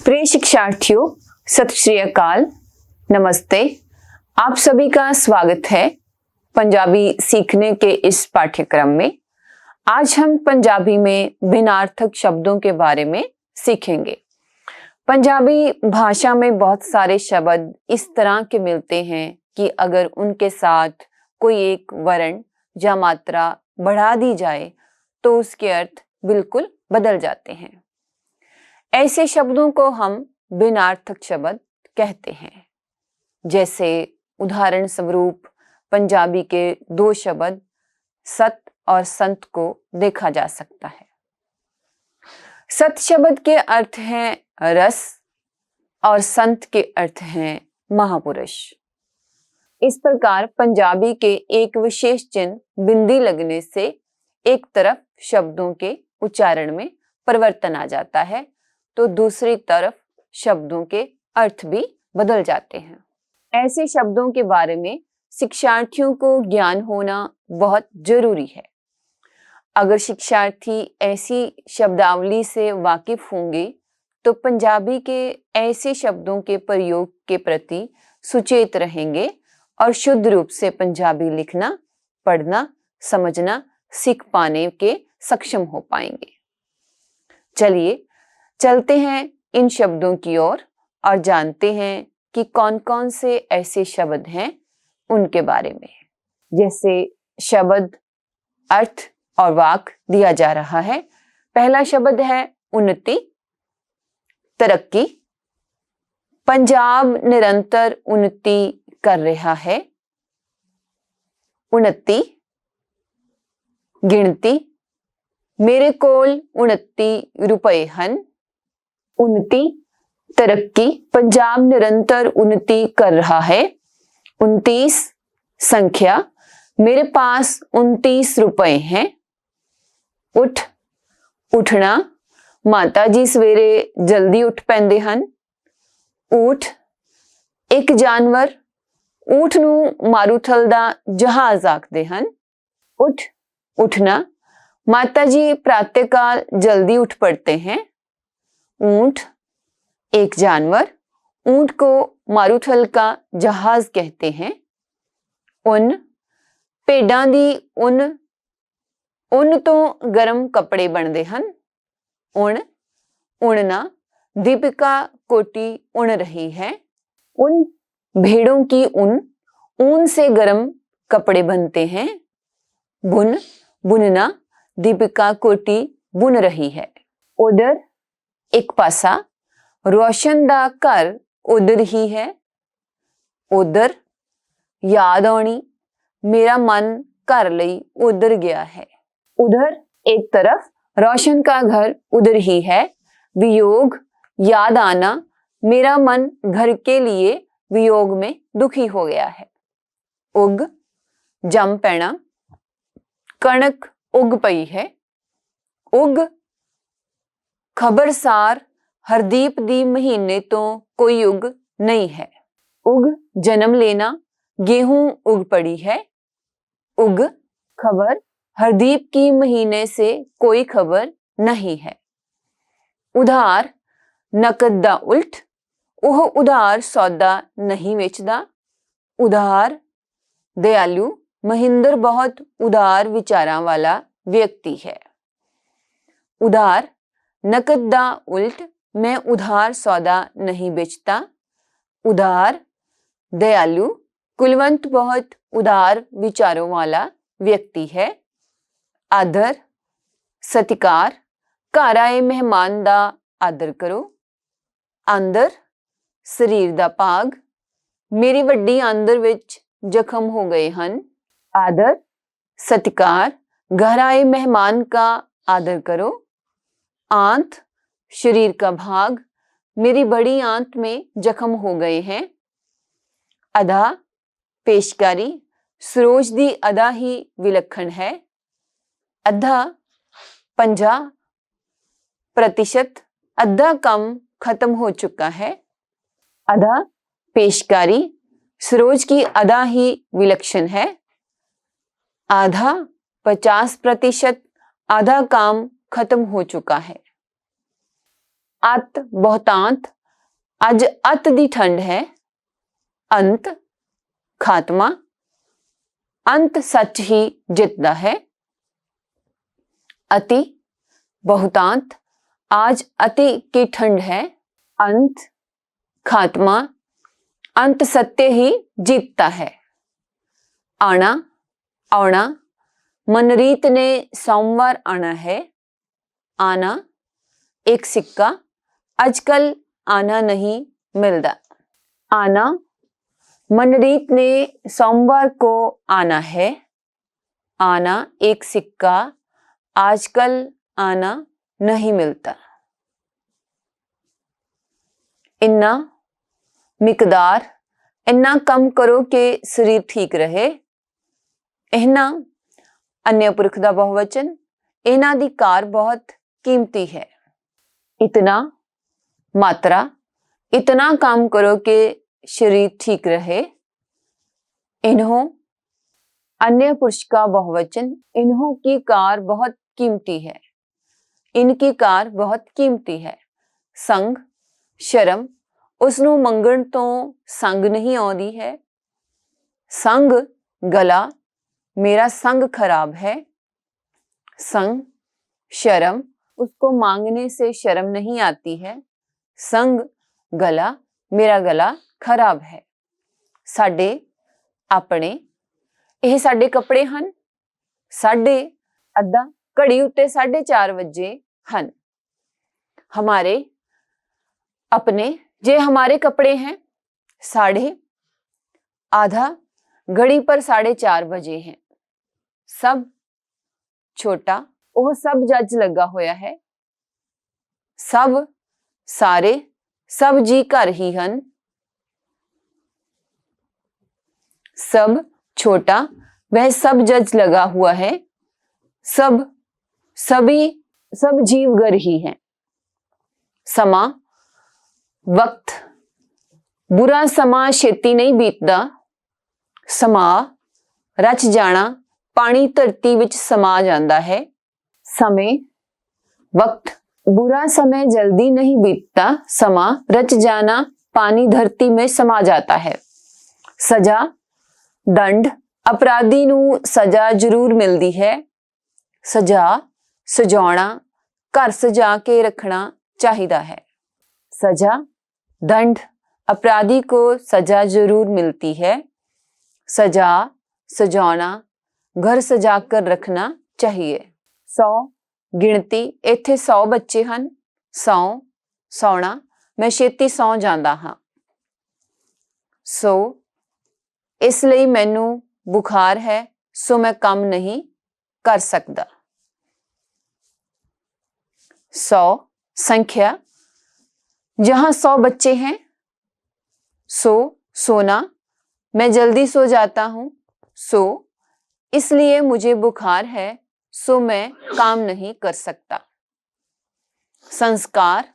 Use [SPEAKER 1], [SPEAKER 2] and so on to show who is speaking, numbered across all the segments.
[SPEAKER 1] प्रिय शिक्षार्थियों, सत श्री अकाल, नमस्ते। आप सभी का स्वागत है पंजाबी सीखने के इस पाठ्यक्रम में। आज हम पंजाबी में भिन्नार्थक शब्दों के बारे में सीखेंगे। पंजाबी भाषा में बहुत सारे शब्द इस तरह के मिलते हैं कि अगर उनके साथ कोई एक वर्ण या मात्रा बढ़ा दी जाए तो उसके अर्थ बिल्कुल बदल जाते हैं। ऐसे शब्दों को हम भिन्नार्थक शब्द कहते हैं। जैसे उदाहरण स्वरूप पंजाबी के दो शब्द सत और संत को देखा जा सकता है। सत शब्द के अर्थ हैं रस और संत के अर्थ हैं महापुरुष। इस प्रकार पंजाबी के एक विशेष चिन्ह बिंदी लगने से एक तरफ शब्दों के उच्चारण में परिवर्तन आ जाता है तो दूसरी तरफ शब्दों के अर्थ भी बदल जाते हैं। ऐसे शब्दों के बारे में शिक्षार्थियों को ज्ञान होना बहुत जरूरी है। अगर शिक्षार्थी ऐसी शब्दावली से वाकिफ होंगे तो पंजाबी के ऐसे शब्दों के प्रयोग के प्रति सुचेत रहेंगे और शुद्ध रूप से पंजाबी लिखना, पढ़ना, समझना, सीख पाने के सक्षम हो पाएंगे। चलिए चलते हैं इन शब्दों की ओर और जानते हैं कि कौन कौन से ऐसे शब्द हैं उनके बारे में। जैसे शब्द, अर्थ और वाक्य दिया जा रहा है। पहला शब्द है उन्नति, तरक्की। पंजाब निरंतर उन्नति कर रहा है। उन्नति, गिनती, मेरे कोल 29 रुपए हन। उन्नति, तरक्की, पंजाब निरंतर उन्नति कर रहा है। 29 संख्या, मेरे पास 29 रुपए हैं। उठ, उठना, माता जी सवेरे जल्दी उठ पैंदे हन। ऊठ, एक जानवर, ऊठ नूं मारूथल दा जहाज आखदे हन। उठ, उठना, माता जी प्रातःकाल जल्दी उठ पड़ते हैं। ऊंट, एक जानवर, ऊंट को मारूथल का जहाज कहते हैं। उन, भेडां दी उन, उन तो गर्म कपड़े बनदे हन। उन, उड़ना, दीपिका कोटी उड़ रही है। उन भेड़ों की ऊन से गर्म कपड़े बनते हैं। बुन, बुनना, दीपिका कोटी बुन रही है। उधर, एक पासा, रोशन दा घर उधर ही है। उधर, याद आनी, मेरा मन घर लई उधर गया है। उधर, एक तरफ, रोशन का घर उधर ही है। वियोग, याद आना, मेरा मन घर के लिए वियोग में दुखी हो गया है। उग, जम पैना, कणक उग पई है। उग, खबरसार, हरदीप दी महीने तो कोई उग नहीं है। उग, जन्म लेना, गेहूं उग पड़ी है। उग, खबर, हरदीप की महीने से कोई खबर नहीं है। उधार, नकद दा उल्ट, ओह उधार सौदा नहीं बेचदा। उधार, दयालु, महिंदर बहुत उदार विचारां वाला व्यक्ति है। उधार, नकद दा उल्ट, मैं उधार सौदा नहीं बेचता। उधार, दयालु, कुलवंत बहुत उदार विचारों वाला व्यक्ति है। आदर, सत्कार, घर आए मेहमान दा आदर करो। आंदर, शरीर दा भाग, मेरी वड्डी आंदर विच जख्म हो गए हन। आदर, सत्कार, घर आए मेहमान का आदर करो। आंत, शरीर का भाग, मेरी बड़ी आंत में जख्म हो गए हैं। अदा, पेशकारी, सरोज दी अदा ही विलक्षण है। अद्धा, 50%, अद्धा कम खत्म हो चुका है। अदा, पेशकारी, सरोज की अदा ही विलक्षण है। आधा, 50%, आधा काम खत्म हो चुका है। अत बहुतांत, अज अत दी ठंड है। अंत खात्मा, अंत सच ही जितदा है। अति बहुतांत, आज अति की ठंड है। अंत खात्मा, अंत सत्य ही जीतता है। आना आना, मनरीत ने सोमवार आना है। आना एक सिक्का, आजकल आना नहीं मिलता। आना, मनरीत ने सोमवार को आना है। आना एक सिक्का, आजकल आना नहीं मिलता। इन्ना मिकदार, इन्ना कम करो कि शरीर ठीक रहे। इन्ना अन्य पुरख दा बहुवचन, इन्हां दी कार बहुत कीमती है। इतना मात्रा, इतना काम करो कि शरीर ठीक रहे। इन्हों अन्य पुरुष का बहुवचन, इन्हों की कार बहुत कीमती है। इनकी कार बहुत कीमती है। संग शर्म, उसनों मंगण तो संग नहीं आउंदी है। संग गला, मेरा संग खराब है। संग शर्म, उसको मांगने से शर्म नहीं आती है। संग गला, मेरा गला खराब है। साडे अपने, ਇਹ ਸਾਡੇ ਕੱਪੜੇ ਹਨ। साढ़े अद्धा, घड़ी उत्ते 4:30 बजे हन। हमारे अपने, जे हमारे कपड़े हैं। साढ़े आधा, घड़ी पर 4:30 बजे हैं। सब छोटा, वह सब जज लगा होया है। सब सारे, सब जी घर ही हन। सब छोटा, वह सब जज लगा हुआ है। सब सभी, सब जीव घर ही हैं। समा वक्त, बुरा समा छेती नहीं बीतदा। समा रच जाना, पानी धरती विच समा जांदा है। समय वक्त, बुरा समय जल्दी नहीं बीतता। समा रच जाना, पानी धरती में समा जाता है। सजा दंड, अपराधी नू सजा जरूर मिलती है। सजा सजाना, घर सजा के रखना चाहिदा है। सजा दंड, अपराधी को सजा जरूर मिलती है। सजा सजाना, घर सजा कर रखना चाहिए। 100 गिणती, इत्थे 100 बच्चे हन। 100 सौना, मैं छेती सौ जांदा हां। 100 इसलिए मैनू बुखार है, सो मैं काम नहीं कर सकता। 100 संख्या, जहां 100 बच्चे हैं। 100 सोना, मैं जल्दी सो जाता हूं। 100 इसलिए मुझे बुखार है, सो मैं काम नहीं कर सकता। संस्कार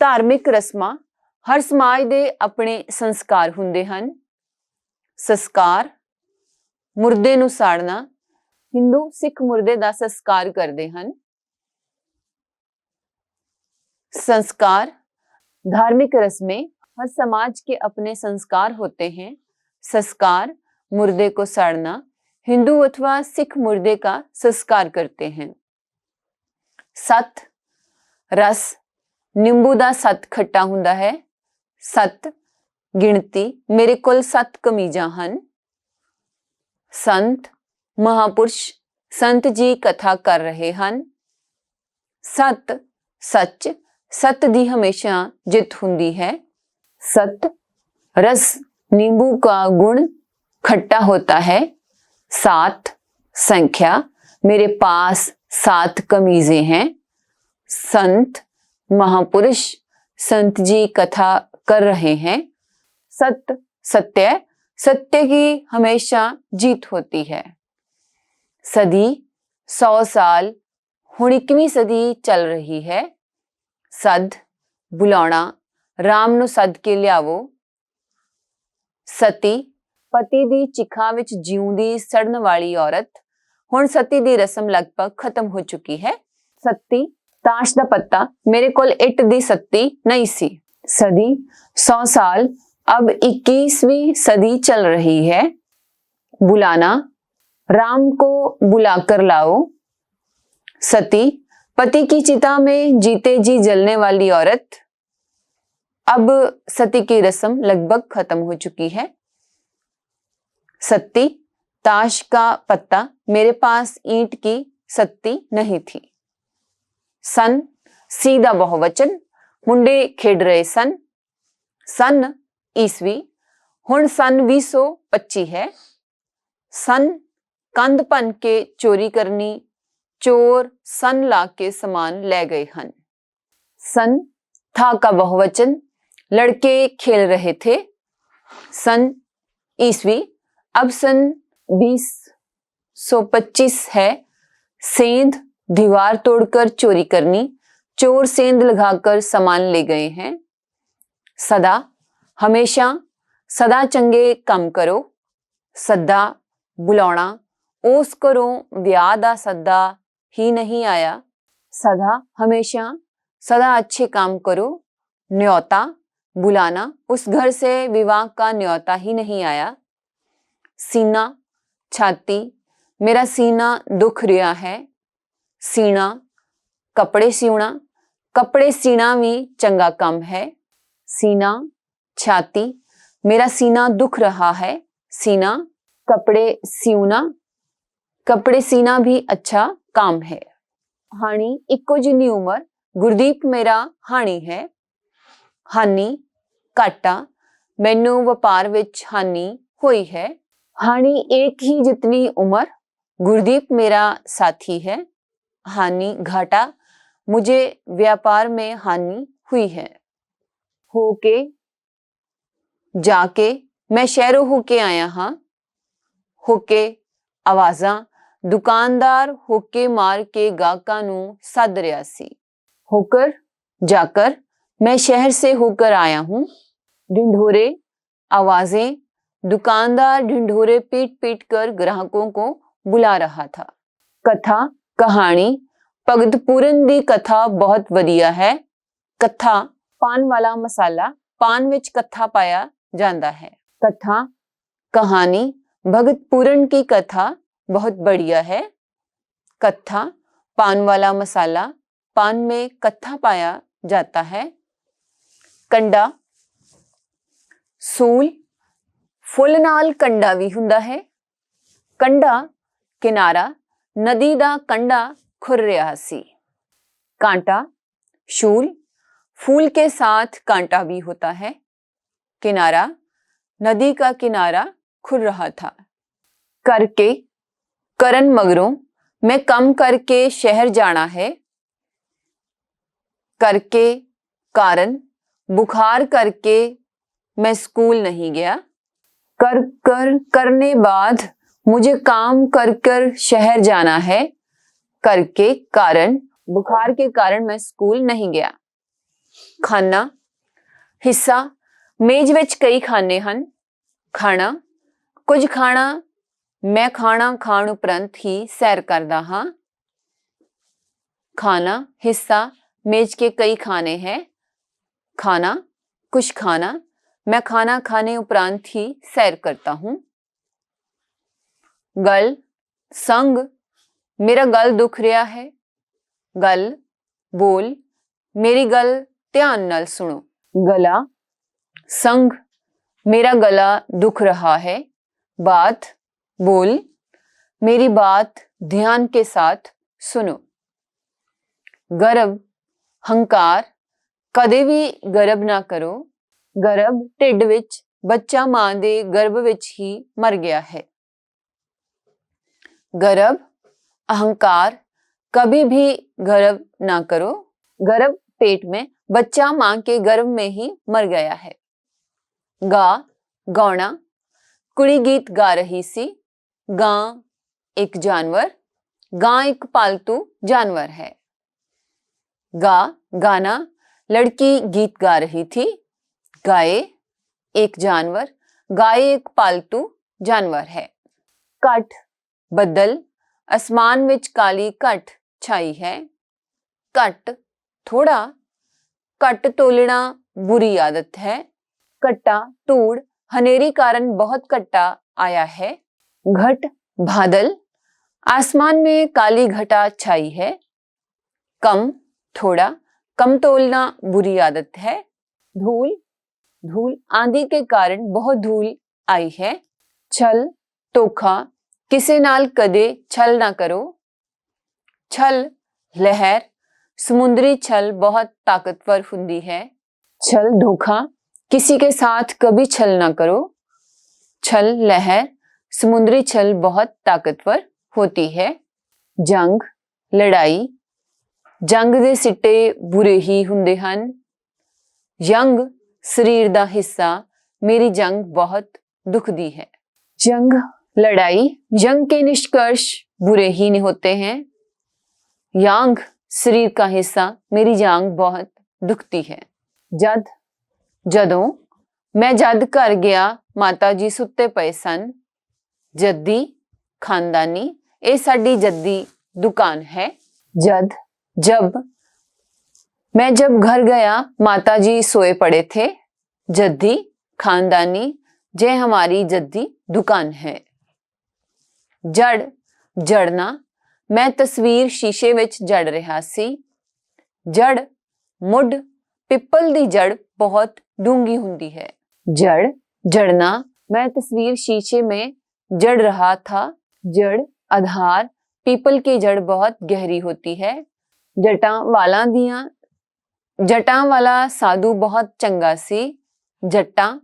[SPEAKER 1] धार्मिक रस्मां, हर समाज दे अपने संस्कार हुंदे हन। संस्कार मुर्दे नू साड़ना, हिंदू सिख मुर्दे दा संस्कार करते हैं। संस्कार धार्मिक रस्में, हर समाज के अपने संस्कार होते हैं। संस्कार मुर्दे को साड़ना, हिंदू अथवा सिख मुर्दे का संस्कार करते हैं। सत रस, नींबू दा सत खट्टा हुंदा है। सत गिणती, मेरे कोल 7 कमीजां हन। संत महापुरुष, संत जी कथा कर रहे हन। सत सच, सत दी हमेशा जित हुंदी है। सत रस, नींबू का गुण खट्टा होता है। 7 संख्या, मेरे पास 7 कमीजें हैं। संत महापुरुष, संत जी कथा कर रहे हैं। सत्य सत्य, सत्य की हमेशा जीत होती है। सदी 100 साल, हुण 21वीं सदी चल रही है। सद बुलाना, राम नू सद के लियावो। सती पति दी चिखा विच जिउंदी सड़न वाली औरत, हुण सती दी रस्म लगभग खत्म हो चुकी है। सती ਤਾਸ਼ ਦਾ ਪੱਤਾ ਮੇਰੇ ਕੋਲ ਇੱਟ ਦੀ ਸੱਤੀ ਨਹੀਂ ਸੀ। सदी 100 साल अब 21वीं सदी चल रही है। बुलाना राम को बुलाकर लाओ। सती पति की चिता में जीते जी जलने वाली औरत। अब सती की रस्म लगभग खत्म हो चुकी है। सत्ती ताश का पत्ता मेरे पास ईंट की सत्ती नहीं थी। सन सीधा बहुवचन मुंडे खेड रहे सन। सन ईस्वी हुण सन 2025 है। सन कंध भन के चोरी करनी, चोर सन ला के समान ले गए हन। सन था का बहुवचन लड़के खेल रहे थे। सन ईस्वी अब सन 2025 है। सेंध दीवार तोड़कर चोरी करनी, चोर सेंध लगाकर सामान ले गए हैं। सदा हमेशा सदा चंगे काम करो। सदा बुलाना उस घरों विआह दा सदा ही नहीं आया। सदा हमेशा सदा अच्छे काम करो। न्योता बुलाना उस घर से विवाह का न्योता ही नहीं आया। सीना छाती मेरा सीना दुख रहा है। सीना कपड़े सीना, कपड़े सीना भी चंगा काम है। सीना छाती मेरा सीना दुख रहा है। सीना कपड़े सीना, कपड़े सीना भी अच्छा काम है। हानी इक्को जिन्नी उम्र, गुरदीप मेरा हानी है। हानी घाटा मैनू व्यापार विच हानि हुई है। हानि एक ही जितनी उम्र, गुरदीप मेरा साथी है। हानि घाटा मुझे व्यापार में हानि हुई है। होके जाके मैं शहरों होके आया हाँ। होके आवाज़ां दुकानदार होके मार के गाहकां नूं सद रिहा सी। होकर जाकर मैं शहर से होकर आया हूँ। ढिंढोरे आवाजें दुकानदार ढिंढोरे पीट पीट कर ग्राहकों को बुला रहा था। कथा कहानी भगत पूरन दी कथा बहुत वधिया है। कथा पान वाला मसाला, पान विच कथा पाया जाता है। कथा कहानी भगत पूरन की कथा बहुत बढ़िया है। कथा पान वाला मसाला, पान में कथा पाया जाता है। कंडा सूल फुल नाल कंडा भी हुंदा है। कंडा किनारा नदी दा कंडा खुर रहा सी। कांटा शूल फूल के साथ कांटा भी होता है। किनारा नदी का किनारा खुर रहा था। करके करन मगरों मैं कम करके शहर जाना है। करके कारण बुखार करके मैं स्कूल नहीं गया। कर कर करने बाद मुझे काम कर कर शहर जाना है। करके कारण बुखार के कारण मैं स्कूल नहीं गया। खाना हिस्सा मेज विच कई खाने हन। खाना कुछ खाना मैं खाना खाण उपरंत ही सैर करदा हां। खाना हिस्सा मेज के कई खाने हैं। खाना कुछ खाना मैं खाना खाने उपरांत ही सैर करता हूं। गल संग मेरा गल दुख रहा है। गल बोल मेरी गल ध्यान नाल सुनो। गला संग मेरा गला दुख रहा है। बात बोल मेरी बात ध्यान के साथ सुनो। गर्भ हंकार कदे भी गर्भ ना करो। गर्भ ढिड विच बच्चा मां दे गर्भ विच ही मर गया है। गर्भ अहंकार कभी भी गर्भ ना करो। गर्भ पेट में बच्चा मां के गर्भ में ही मर गया है। गा गौना कुड़ी गीत गा रही सी। गां एक जानवर, गां एक पालतू जानवर है। गा गाना लड़की गीत गा रही थी। गाए एक जानवर, गाय एक पालतू जानवर है। कट बदल आसमान विच काली घट छाई है। घट थोड़ा, घट तोलना बुरी आदत है। घटा धूड़, हनेरी कारण बहुत घटा आया है। घट बादल, आसमान में काली घटा छाई है। कम थोड़ा, कम तोलना बुरी आदत है। धूल, धूल आंधी के कारण बहुत धूल आई है। छल धोखा, किसे नाल कदे छल ना करो। छल लहर, समुद्री छल बहुत ताकतवर हुंदी है। छल धोखा, किसी के साथ कभी छल ना करो। छल लहर, समुद्री छल बहुत ताकतवर होती है। जंग लड़ाई, जंग दे सिट्टे बुरे ही हुंदे हन। जंग शरीर दा हिस्सा, मेरी जंग बहुत दुखदी है। जंग लड़ाई, जंग के निष्कर्ष बुरे ही नहीं होते हैं। यांग शरीर का हिस्सा, मेरी जांग बहुत दुखती है। जद जदों, मैं जद घर गया माता जी सुत्ते पए सन। जद्दी खानदानी, ये साडी जद्दी दुकान है। जद जब, मैं जब घर गया माता जी सोए पड़े थे। जद्दी खानदानी, जे हमारी जद्दी दुकान है। जड़ जड़ना, मैं तस्वीर शीशे विच जड़ रहा सी। जड़ मुड, पिपल दी जड़ बहुत डूंगी हुंदी है। जड़ जड़ना, मैं तस्वीर शीशे में जड़ रहा था। जड़ आधार, पीपल की जड़ बहुत गहरी होती है। जटां वालां दियां, जटां वाला साधु बहुत चंगा सी। जट्टां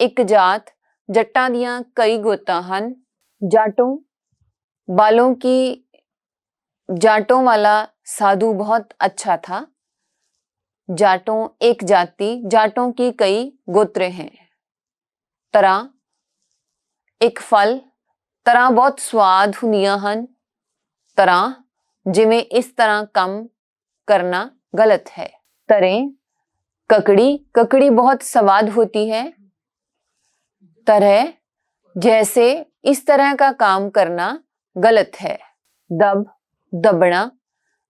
[SPEAKER 1] एक जात, जट्टां दियां कई गोतां हन। जाटों बालों की, जाटों वाला साधु बहुत अच्छा था। जाटों एक जाति, जाटों की कई गोत्रे हैं। तरह एक फल, तरह बहुत स्वाद हुंदियां हन। तरह जिवें इस तरह कम करना गलत है। तरें ककड़ी, ककड़ी बहुत स्वाद होती है। तरह जैसे इस तरह का काम करना गलत है। दब दबना,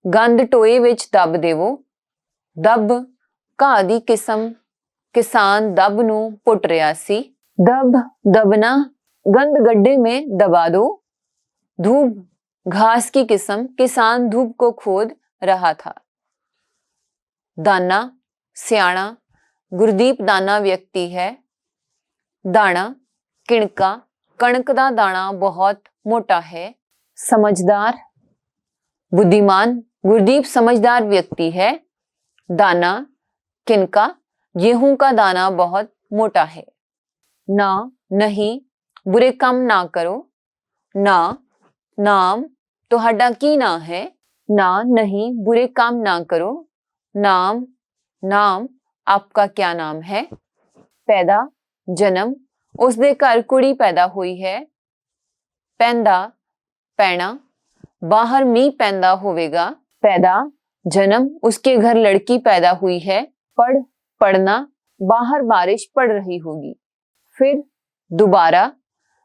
[SPEAKER 1] गंद टोए विच दब देवो। दब घाह दी किस्म, किसान दब नूं पुट रिहा सी। दब दबना, गंद गड्ढे में दबा दो। धूप घास की किस्म, किसान धूप को खोद रहा था। दाना सियाणा, गुरदीप दाना व्यक्ति है। दाना किणका, कणक दा दाना बहुत मोटा है। समझदार बुद्धिमान, गुरदीप समझदार व्यक्ति है। दाना किनका, गेहूं का दाना बहुत मोटा है। ना नहीं, बुरे काम ना करो। ना नाम, तुहाडा की ना है। ना नहीं, बुरे काम ना करो। नाम नाम, आपका क्या नाम है। पैदा जन्म, उसदे घर कुड़ी पैदा हुई है। पैंदा पैना, बाहर मींह पैंदा होवेगा। पैदा जन्म, उसके घर लड़की पैदा हुई है। पढ़ पढ़ना, बाहर बारिश पड़ रही होगी। फिर दोबारा,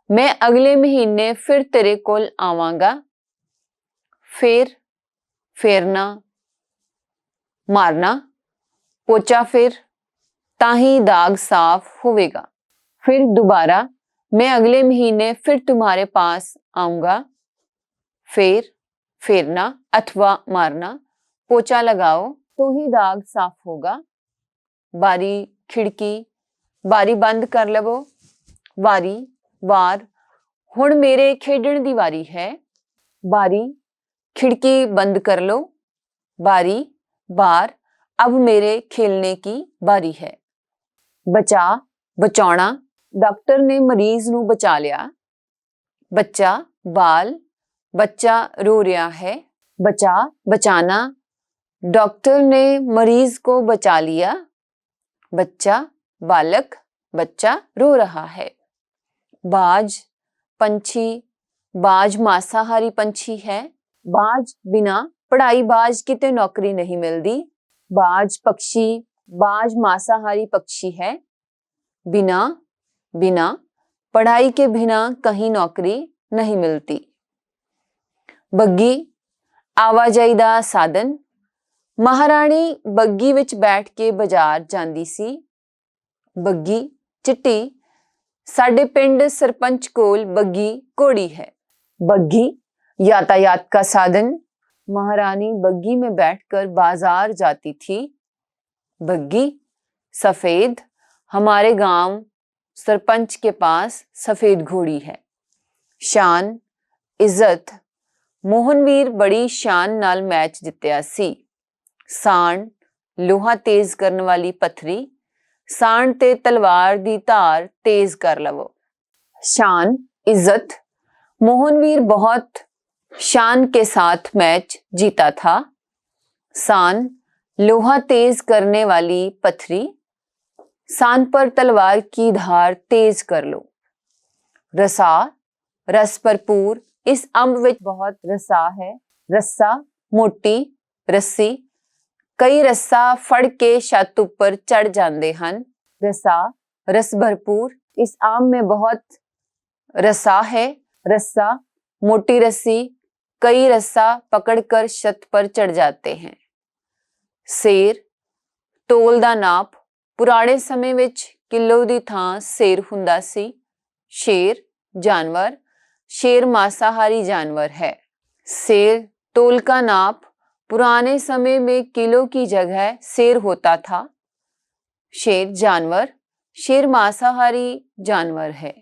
[SPEAKER 1] मैं अगले महीने फिर तेरे कोल आवांगा। फिर फेरना मारना, पोचा फिर, ताही दाग साफ होवेगा। फिर दोबारा, मैं अगले महीने फिर तुम्हारे पास आऊंगा। फिर फेरना अथवा मारना, पोचा लगाओ तो ही दाग साफ होगा। बारी खिड़की, बारी बंद कर लवो। वारी वार, हुण मेरे खेडण दी वारी है। बारी खिड़की बंद कर लो। बारी बार, अब मेरे खेलने की बारी है। बचा बचाना, डॉक्टर ने मरीज नूं बचा लिया। बच्चा बाल, बच्चा रो रहा है। बचा बचाना, डॉक्टर ने मरीज को बचा लिया। बच्चा बालक, बच्चा रो रहा है। बाज पंछी, बाज मांसाहारी पंछी है। बाज बिना पढ़ाई बाज किते नौकरी नहीं मिलती। बाज पक्षी, बाज मांसाहारी पक्षी है। बिना बिना पढ़ाई के बिना कहीं नौकरी नहीं मिलती। बग्गी आवाजाई दा साधन, ਮਹਾਰਾਣੀ ਬੱਗੀ ਵਿੱਚ ਬੈਠ ਕੇ ਬਾਜ਼ਾਰ ਜਾਂਦੀ ਸੀ। ਬੱਗੀ ਚਿੱਟੀ, ਸਾਡੇ पिंड सरपंच कोल बग्गी घोड़ी है। बग्गी यातायात का साधन। महारानी बग्गी में बैठकर बाजार जाती थी। बग्गी सफेद, हमारे गांव सरपंच के पास सफेद घोड़ी है। शान इज्जत, मोहनवीर बड़ी शान नाल मैच जित्तिया सी। साण लोहा तेज करने वाली पत्थरी, साण ते तलवार दी धार तेज कर लवो। शान इज्जत, मोहनवीर बहुत शान के साथ मैच जीता था। सान लोहा तेज करने वाली पत्थरी, सान पर तलवार की धार तेज कर लो। रसा रस भरपूर, इस अंब विच बहुत रसा है। रस्सा मोटी रस्सी, कई रस्सा फड़ के छत उपर चढ़ जाते हैं। रसा रस भरपूर, इस आम में बहुत रसा है। रस्सा मोटी रस्सी, कई रस्सा पकड़कर छत पर चढ़ जाते हैं। सेर तोल दा नाप, पुराने समय विच किलो दी थां सेर हुंदा सी। शेर जानवर, शेर मांसाहारी जानवर है। सेर तोल का नाप, पुराने समय में किलो की जगह सेर होता था। शेर जानवर, शेर मांसाहारी जानवर है।